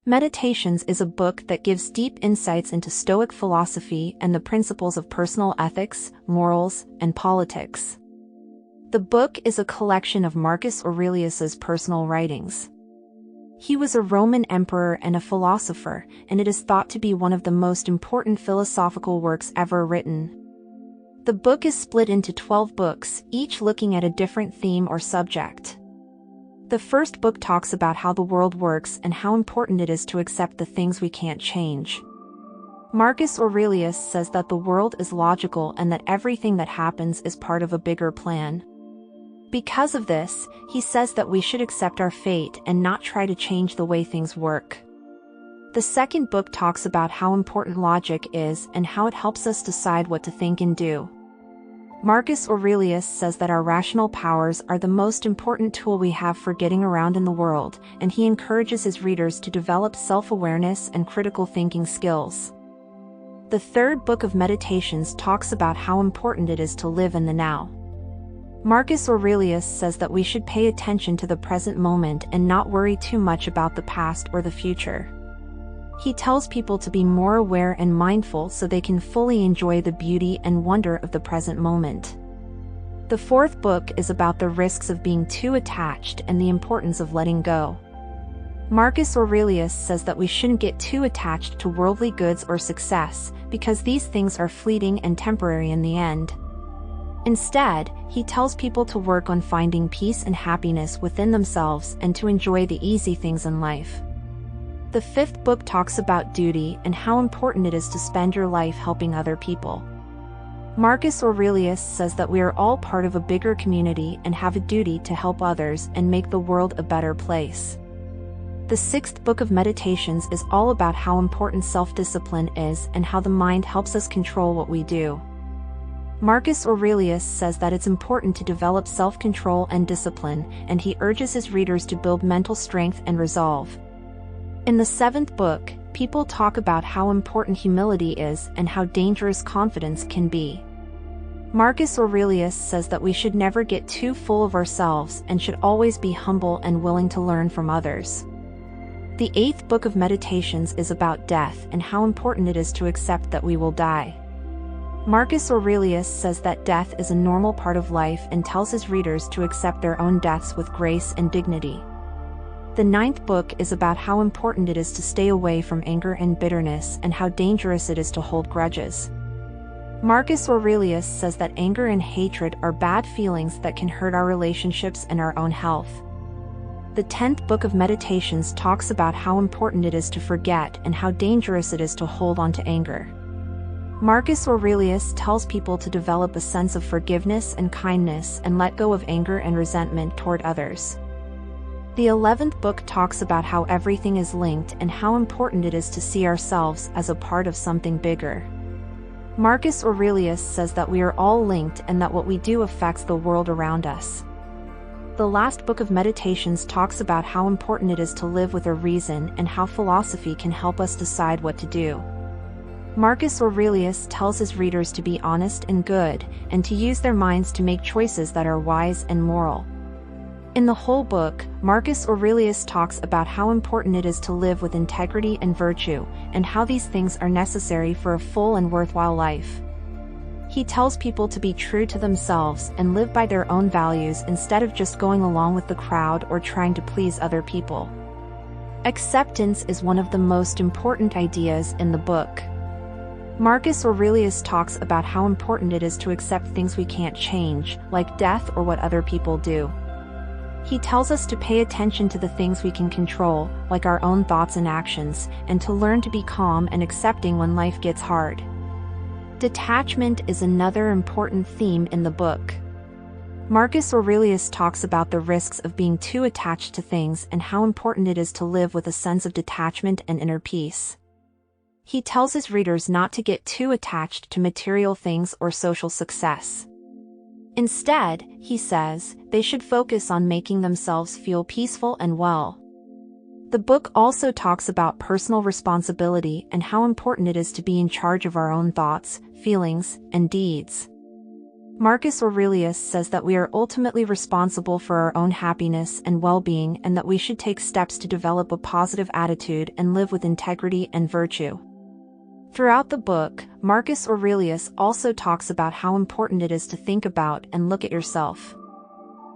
Meditations is a book that gives deep insights into Stoic philosophy and the principles of personal ethics, morals, and politics. The book is a collection of Marcus Aurelius's personal writings. He was a Roman emperor and a philosopher, and it is thought to be one of the most important philosophical works ever written. The book is split into 12 books, each looking at a different theme or subject. The first book talks about how the world works and how important it is to accept the things we can't change. Marcus Aurelius says that the world is logical and that everything that happens is part of a bigger plan. Because of this, he says that we should accept our fate and not try to change the way things work. The second book talks about how important logic is and how it helps us decide what to think and do. Marcus Aurelius says that our rational powers are the most important tool we have for getting around in the world, and he encourages his readers to develop self-awareness and critical thinking skills. The third book of Meditations talks about how important it is to live in the now. Marcus Aurelius says that we should pay attention to the present moment and not worry too much about the past or the future. He tells people to be more aware and mindful so they can fully enjoy the beauty and wonder of the present moment. The fourth book is about the risks of being too attached and the importance of letting go. Marcus Aurelius says that we shouldn't get too attached to worldly goods or success, because these things are fleeting and temporary in the end. Instead, he tells people to work on finding peace and happiness within themselves and to enjoy the easy things in life. The fifth book talks about duty and how important it is to spend your life helping other people. Marcus Aurelius says that we are all part of a bigger community and have a duty to help others and make the world a better place. The sixth book of Meditations is all about how important self-discipline is and how the mind helps us control what we do. Marcus Aurelius says that it's important to develop self-control and discipline, and he urges his readers to build mental strength and resolve. In the seventh book, people talk about how important humility is and how dangerous confidence can be. Marcus Aurelius says that we should never get too full of ourselves and should always be humble and willing to learn from others. The eighth book of Meditations is about death and how important it is to accept that we will die. Marcus Aurelius says that death is a normal part of life and tells his readers to accept their own deaths with grace and dignity. The ninth book is about how important it is to stay away from anger and bitterness and how dangerous it is to hold grudges. Marcus Aurelius says that anger and hatred are bad feelings that can hurt our relationships and our own health. The 10th book of Meditations talks about how important it is to forget and how dangerous it is to hold on to anger. Marcus Aurelius tells people to develop a sense of forgiveness and kindness and let go of anger and resentment toward others. The 11th book talks about how everything is linked and how important it is to see ourselves as a part of something bigger. Marcus Aurelius says that we are all linked and that what we do affects the world around us. The last book of Meditations talks about how important it is to live with a reason and how philosophy can help us decide what to do. Marcus Aurelius tells his readers to be honest and good, and to use their minds to make choices that are wise and moral. In the whole book, Marcus Aurelius talks about how important it is to live with integrity and virtue, and how these things are necessary for a full and worthwhile life. He tells people to be true to themselves and live by their own values instead of just going along with the crowd or trying to please other people. Acceptance is one of the most important ideas in the book. Marcus Aurelius talks about how important it is to accept things we can't change, like death or what other people do. He tells us to pay attention to the things we can control, like our own thoughts and actions, and to learn to be calm and accepting when life gets hard. Detachment is another important theme in the book. Marcus Aurelius talks about the risks of being too attached to things and how important it is to live with a sense of detachment and inner peace. He tells his readers not to get too attached to material things or social success. Instead, he says, they should focus on making themselves feel peaceful and well. The book also talks about personal responsibility and how important it is to be in charge of our own thoughts, feelings, and deeds. Marcus Aurelius says that we are ultimately responsible for our own happiness and well-being, and that we should take steps to develop a positive attitude and live with integrity and virtue. Throughout the book, Marcus Aurelius also talks about how important it is to think about and look at yourself.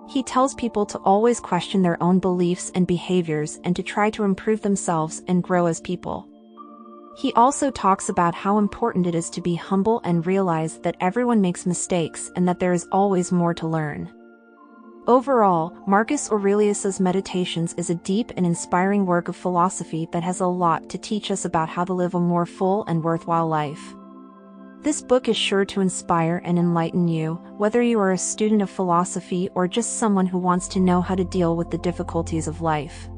He tells people to always question their own beliefs and behaviors and to try to improve themselves and grow as people. He also talks about how important it is to be humble and realize that everyone makes mistakes and that there is always more to learn. Overall, Marcus Aurelius's Meditations is a deep and inspiring work of philosophy that has a lot to teach us about how to live a more full and worthwhile life. This book is sure to inspire and enlighten you, whether you are a student of philosophy or just someone who wants to know how to deal with the difficulties of life.